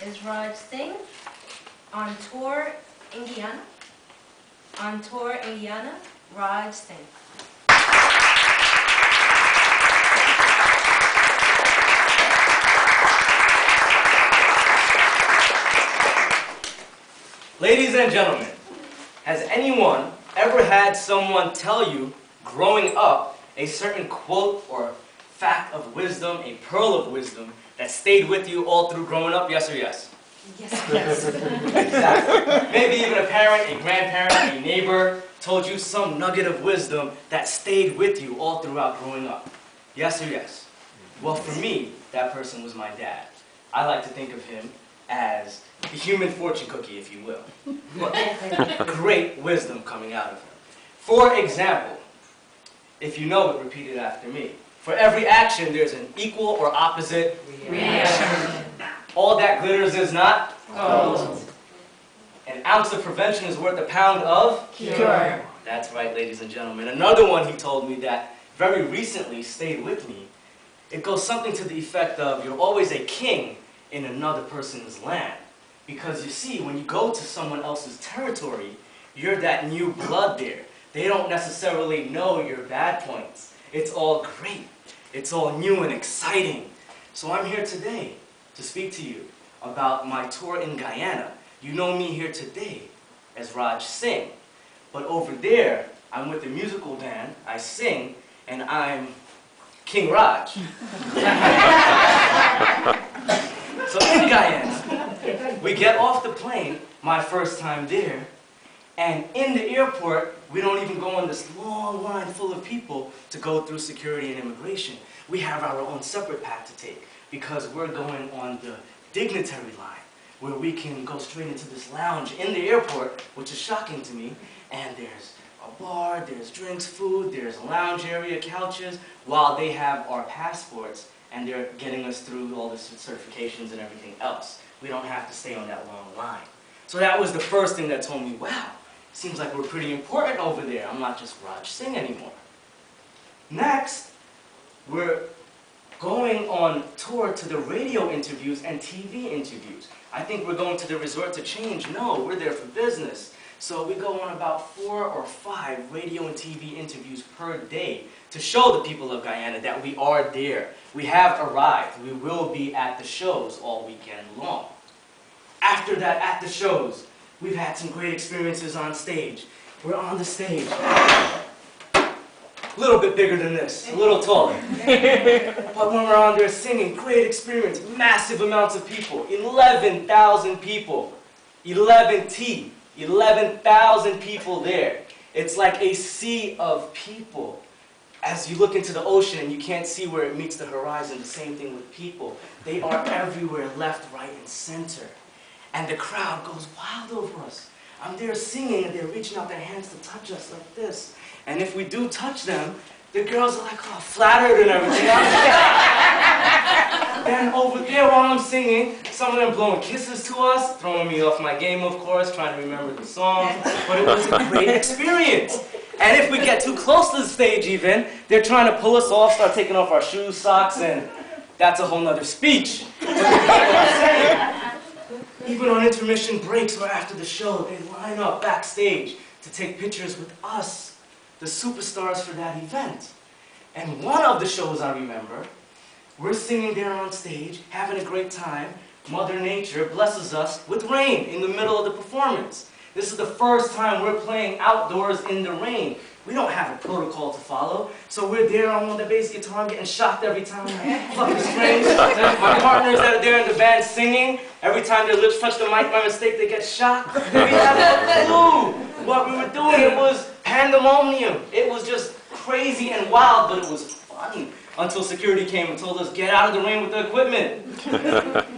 is Raj Singh on tour in Guyana. On tour in Guyana, Raj Singh. Ladies and gentlemen, has anyone ever had someone tell you, growing up, a certain quote or fact of wisdom, a pearl of wisdom, that stayed with you all through growing up? Yes or yes? Yes, yes. Exactly. Maybe even a parent, a grandparent, a neighbor told you some nugget of wisdom that stayed with you all throughout growing up. Yes or yes? Well, for me, that person was my dad. I like to think of him as the human fortune cookie, if you will. But great wisdom coming out of him. For example, if you know it, repeat it after me. For every action, there's an equal or opposite reaction. All that glitters is not gold. An ounce of prevention is worth a pound of cure. That's right, ladies and gentlemen. Another one he told me that very recently stayed with me. It goes something to the effect of, you're always a king in another person's land. Because you see, when you go to someone else's territory, you're that new blood there. They don't necessarily know your bad points. It's all great. It's all new and exciting. So I'm here today to speak to you about my tour in Guyana. You know me here today as Raj Singh. But over there, I'm with a musical band, I sing, and I'm King Raj. So in Guyana, we get off the plane, my first time there, and in the airport, we don't even go on this long line full of people to go through security and immigration. We have our own separate path to take because we're going on the dignitary line where we can go straight into this lounge in the airport, which is shocking to me, and there's a bar, there's drinks, food, there's a lounge area, couches, while they have our passports and they're getting us through all the certifications and everything else. We don't have to stay on that long line. So that was the first thing that told me, wow, seems like we're pretty important over there. I'm not just Raj Singh anymore. Next, we're going on tour to the radio interviews and TV interviews. I think we're going to the resort to change. No, we're there for business. So we go on about 4 or 5 radio and TV interviews per day to show the people of Guyana that we are there. We have arrived. We will be at the shows all weekend long. After that, at the shows, we've had some great experiences on stage. We're on the stage. A little bit bigger than this, a little taller. But when we're on there singing, great experience, massive amounts of people, 11,000 people, 11,000 people there. It's like a sea of people. As you look into the ocean and you can't see where it meets the horizon, the same thing with people. They are everywhere, left, right, and center. And the crowd goes wild over us. I'm there singing and they're reaching out their hands to touch us like this. And if we do touch them, the girls are like, oh, flattered and everything. Then over there while I'm singing, some of them blowing kisses to us, throwing me off my game, of course, trying to remember the songs. But it was a great experience. And if we get too close to the stage even, they're trying to pull us off, start taking off our shoes, socks, and that's a whole nother speech. But you get what I'm saying? Even on intermission breaks or after the show, they line up backstage to take pictures with us, the superstars for that event. And one of the shows I remember, we're singing there on stage, having a great time. Mother Nature blesses us with rain in the middle of the performance. This is the first time we're playing outdoors in the rain. We don't have a protocol to follow, so we're there on the bass guitar getting shocked every time. Fucking strings. My partners that are there in the band singing, every time their lips touch the mic by mistake, they get shocked. We have no clue what we were doing. It was pandemonium. It was just crazy and wild, but it was fun. Until security came and told us, get out of the rain with the equipment.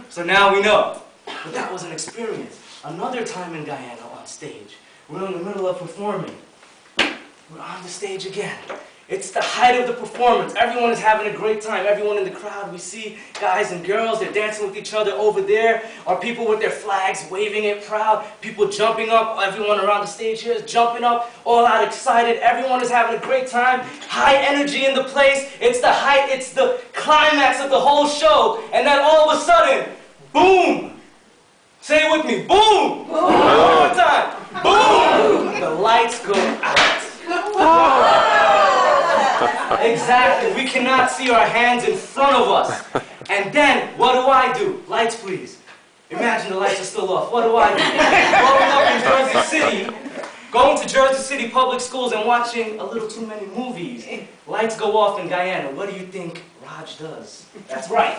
So now we know. But that was an experience. Another time in Guyana on stage, we're in the middle of performing. We're on the stage again. It's the height of the performance. Everyone is having a great time. Everyone in the crowd, we see guys and girls, they're dancing with each other. Over there are people with their flags, waving it proud. People jumping up. Everyone around the stage here is jumping up, all out excited. Everyone is having a great time. High energy in the place. It's the height, it's the climax of the whole show. And then all of a sudden, boom! me. Boom! One more time. Boom! The lights go out. Exactly. We cannot see our hands in front of us. And then, what do? Lights, please. Imagine the lights are still off. What do? Growing up in Jersey City, going to Jersey City public schools and watching a little too many movies. Lights go off in Guyana. What do you think Raj does? That's right.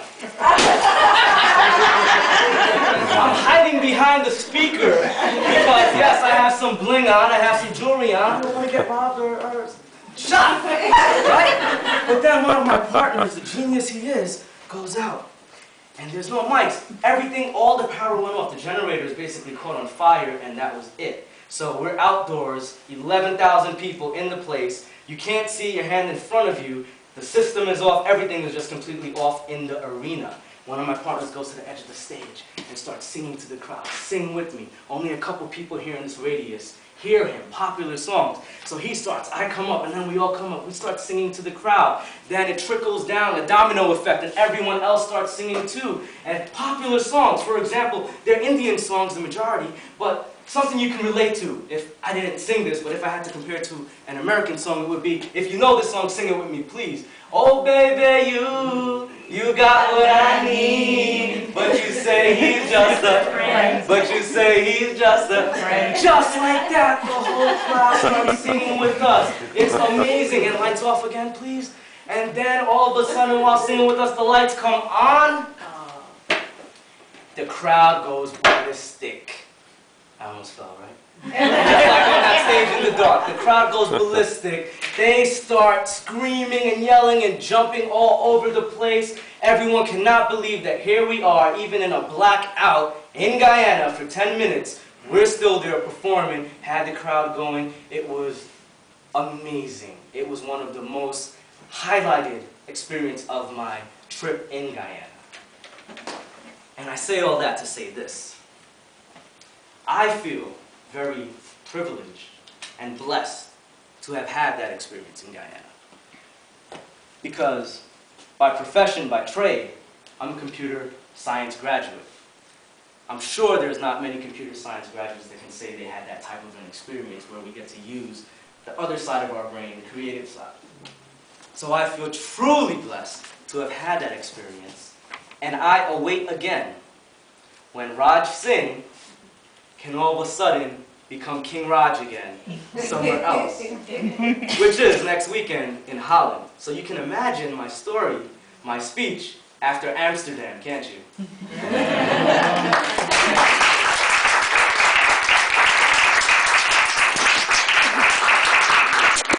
I'm hiding behind the speaker because, yes, I have some bling on, I have some jewelry on. I don't want to get robbed or shot, right? But then one of my partners, the genius he is, goes out. And there's no mics. Everything, all the power went off. The generator is basically caught on fire, and that was it. So we're outdoors, 11,000 people in the place. You can't see your hand in front of you. The system is off. Everything is just completely off in the arena. One of my partners goes to the edge of the stage and starts singing to the crowd. Sing with me. Only a couple people here in this radius hear him, popular songs. So he starts, I come up, and then we all come up. We start singing to the crowd. Then it trickles down, a domino effect, and everyone else starts singing too. And popular songs, for example, they're Indian songs, the majority, but something you can relate to. If I didn't sing this, but if I had to compare it to an American song, it would be, if you know this song, sing it with me, please. Oh baby, you got what I need, but you say he's just a friend. But you say he's just a friend. Just like that, the whole crowd starts singing with us. It's amazing. And lights off again, please. And then all of a sudden, while singing with us, the lights come on. The crowd goes ballistic. I almost fell, right? Just like on that stage in the dark, the crowd goes ballistic. They start screaming and yelling and jumping all over the place. Everyone cannot believe that here we are, even in a blackout in Guyana for 10 minutes. We're still there performing, had the crowd going. It was amazing. It was one of the most highlighted experiences of my trip in Guyana. And I say all that to say this. I feel very privileged and blessed to have had that experience in Guyana. Because by profession, by trade, I'm a computer science graduate. I'm sure there's not many computer science graduates that can say they had that type of an experience where we get to use the other side of our brain, the creative side. So I feel truly blessed to have had that experience. And I await again when Raj Singh can all of a sudden become King Raj again somewhere else, which is next weekend in Holland. So you can imagine my story, my speech, after Amsterdam, can't you?